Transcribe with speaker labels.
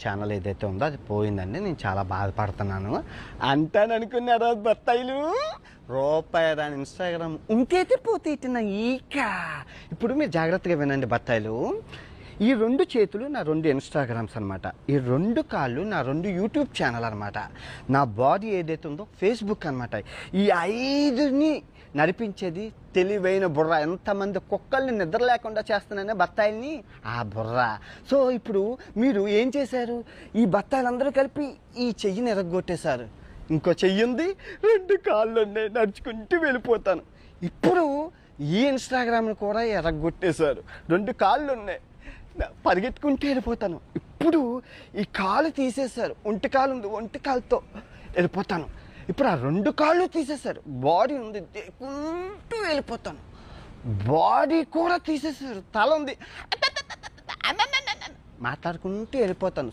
Speaker 1: Channel ఏదైతే ఉందో అది పోయిందండి. నేను చాలా బాధపడుతున్నాను అంటాననుకున్నారా బత్తాయిలు. రూపాయి రాని ఇన్స్టాగ్రామ్ ఇంకైతే పోతే ఇట్టిన ఈక. ఇప్పుడు మీరు జాగ్రత్తగా వినండి బత్తాయిలు. ఈ 2 చేతులు నా 2 ఇన్స్టాగ్రామ్స్ అనమాట. ఈ 2 కాళ్ళు నా 2 యూట్యూబ్ ఛానల్ అనమాట. నా బాడీ ఏదైతే ఉందో ఫేస్బుక్ అనమాట. ఈ 5ని నడిపించేది తెలివైన బుర్ర. ఎంతమంది కుక్కల్ని నిద్ర లేకుండా చేస్తున్నానే బత్తాయిల్ని, ఆ బుర్ర. సో ఇప్పుడు మీరు ఏం చేశారు, ఈ బత్తాయిలందరూ కలిపి ఈ చెయ్యిని ఎరగొట్టేశారు. ఇంకో చెయ్యి ఉంది, 2 కాళ్ళు ఉన్నాయి, నడుచుకుంటూ వెళ్ళిపోతాను. ఇప్పుడు ఈ ఇన్స్టాగ్రామ్ని కూడా ఎరగొట్టేశారు. 2 కాళ్ళు ఉన్నాయి, పరిగెత్తుకుంటూ వెళ్ళిపోతాను. ఇప్పుడు ఈ కాలు తీసేశారు, ఒంటి కాలు ఉంది, ఒంటి కాలుతో వెళ్ళిపోతాను. ఇప్పుడు ఆ 2 కాళ్ళు తీసేశారు, బాడీ ఉంది, దేకుంటూ వెళ్ళిపోతాను. బాడీ కూడా తీసేశారు, తల ఉంది, మాట్లాడుకుంటూ వెళ్ళిపోతాను.